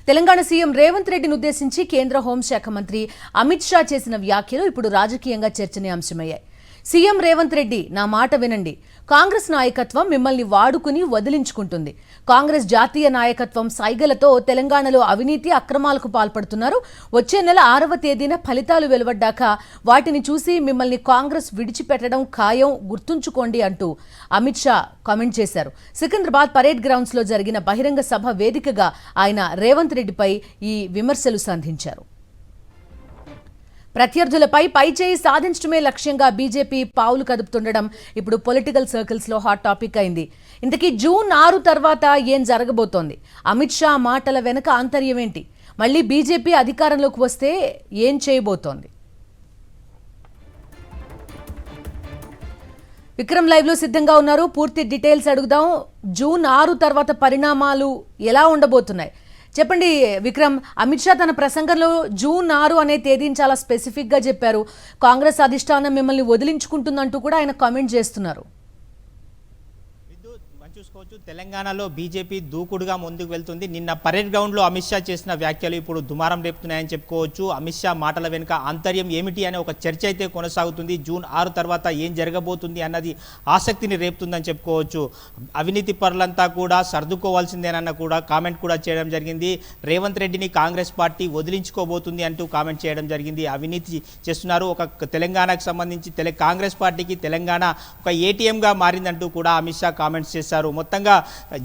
Telangana CM Revanth రెడ్డిని ఉద్దేశించి కేంద్ర హోంశాఖ మంత్రి అమిత్ షా చేసిన వ్యాఖ్యలు ఇప్పుడు రాజకీయంగా చర్చనీయాంశమయ్యాయి. సీఎం రేవంత్ రెడ్డి, నా మాట వినండి. కాంగ్రెస్ నాయకత్వం మిమ్మల్ని వాడుకుని వదిలించుకుంటుంది. కాంగ్రెస్ జాతీయ నాయకత్వం సైగలతో తెలంగాణలో అవినీతి అక్రమాలకు పాల్పడుతున్నారు. వచ్చే నెల 6వ తేదీన ఫలితాలు వెలువడ్డాక వాటిని చూసి మిమ్మల్ని కాంగ్రెస్ విడిచిపెట్టడం ఖాయం, గుర్తుంచుకోండి అంటూ అమిత్ షా కామెంట్ చేశారు. సికింద్రాబాద్ పరేడ్ గ్రౌండ్స్ లో జరిగిన బహిరంగ సభ వేదికగా ఆయన రేవంత్ రెడ్డిపై ఈ విమర్శలు సంధించారు. ప్రత్యర్థులపై పైచేయి సాధించడమే లక్ష్యంగా బీజేపీ పావులు కదుపుతుండడం ఇప్పుడు పొలిటికల్ సర్కిల్స్ లో హాట్ టాపిక్ అయింది. ఇంతకీ జూన్ 6 తర్వాత ఏం జరగబోతోంది? అమిత్ షా మాటల వెనక ఆంతర్యం ఏంటి? మళ్ళీ బీజేపీ అధికారంలోకి వస్తే ఏం చేయబోతోంది? విక్రమ్ లైవ్ లో సిద్ధంగా ఉన్నారు. పూర్తి డీటెయిల్స్ అడుగుదాం. జూన్ 6 తర్వాత పరిణామాలు ఎలా ఉండబోతున్నాయి చెప్పండి విక్రమ్. అమిత్ షా తన ప్రసంగంలో జూన్ 6 అనే తేదీని చాలా స్పెసిఫిక్ గా చెప్పారు. కాంగ్రెస్ అధిష్టానం మిమ్మల్ని వదిలించుకుంటుందంటూ కూడా ఆయన కామెంట్ చేస్తున్నారు. చూసుకోవచ్చు, తెలంగాణలో బీజేపీ దూకుడుగా ముందుకు వెళ్తుంది. నిన్న పరేడ్ గ్రౌండ్లో అమిత్ షా చేసిన వ్యాఖ్యలు ఇప్పుడు దుమారం రేపుతున్నాయని చెప్పుకోవచ్చు. అమిత్ షా మాటల వెనుక ఆంతర్యం ఏమిటి అనే ఒక చర్చ అయితే కొనసాగుతుంది. జూన్ 6 తర్వాత ఏం జరగబోతుంది అన్నది ఆసక్తిని రేపుతుందని చెప్పుకోవచ్చు. అవినీతి పరులంతా కూడా సర్దుకోవాల్సిందేనన్న కూడా కామెంట్ కూడా చేయడం జరిగింది. రేవంత్ రెడ్డిని కాంగ్రెస్ పార్టీ వదిలించుకోబోతుంది అంటూ కామెంట్ చేయడం జరిగింది. అవినీతి చేస్తున్నారు, ఒక తెలంగాణకు సంబంధించి కాంగ్రెస్ పార్టీకి తెలంగాణ ఒక ఏటీఎంగా మారిందంటూ కూడా అమిత్ షా కామెంట్స్ చేశారు. మొత్తంగా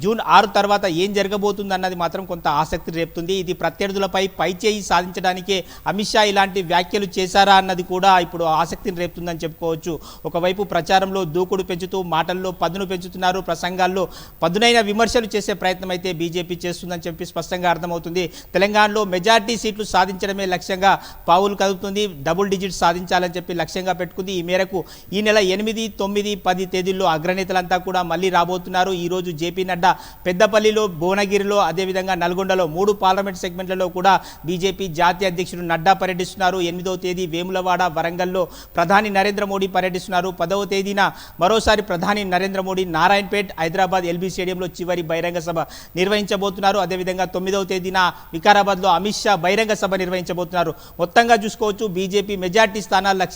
జూన్ 6 తర్వాత ఏం జరగబోతుంది అన్నది మాత్రం కొంత ఆసక్తి రేపుతుంది. ఇది ప్రత్యర్థులపై పైచేయి సాధించడానికే అమిత్ షా ఇలాంటి వ్యాఖ్యలు చేశారా అన్నది కూడా ఇప్పుడు ఆసక్తిని రేపుతుందని చెప్పుకోవచ్చు. ఒకవైపు ప్రచారంలో దూకుడు పెంచుతూ మాటల్లో పదును పెంచుతున్నారు, ప్రసంగాల్లో పదునైన విమర్శలు చేసే ప్రయత్నం అయితే బీజేపీ చేస్తుందని చెప్పి స్పష్టంగా అర్థమవుతుంది. తెలంగాణలో మెజార్టీ సీట్లు సాధించడమే లక్ష్యంగా పావులు కదుపుతుంది. డబుల్ డిజిట్స్ సాధించాలని చెప్పి లక్ష్యంగా పెట్టుకుంది. ఈ మేరకు ఈ నెల 8, 9, 10 తేదీల్లో అగ్రనేతలంతా కూడా మళ్ళీ రాబోతున్నారు. ఈ రోజు జేపీ నడ్డా పెద్దపల్లిలో, భువనగిరిలో, అదేవిధంగా నల్గొండలో 3 పార్లమెంట్ సెగ్మెంట్లలో కూడా బీజేపీ జాతీయ అధ్యక్షుడు నడ్డా పర్యటిస్తున్నారు. 8వ తేదీ వేములవాడ, వరంగల్లో ప్రధాని నరేంద్ర మోడీ పర్యటిస్తున్నారు. 10వ తేదీన మరోసారి ప్రధాని నరేంద్ర మోడీ నారాయణపేట్, హైదరాబాద్ ఎల్బీ స్టేడియంలో చివరి బహిరంగ సభ నిర్వహించబోతున్నారు. అదేవిధంగా 9వ తేదీన వికారాబాద్లో అమిత్ షా బహిరంగ సభ నిర్వహించబోతున్నారు. మొత్తంగా చూసుకోవచ్చు, బీజేపీ మెజార్టీ స్థానాలు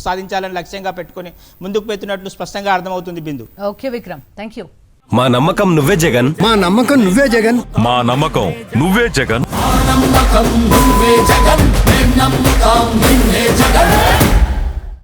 సాధించాలని లక్ష్యంగా పెట్టుకుని ముందుకు పెడుతున్నట్లు స్పష్టంగా అర్థమవుతుంది. Bindu. Okay Vikram, thank you. మా నమ్మకం నువ్వే జగన్, మా నమ్మకం నువ్వే జగన్, మా నమ్మకం నువ్వే జగన్, నమ్మకం నువ్వే జగన్, నమ్మకం నిన్నే జగన్.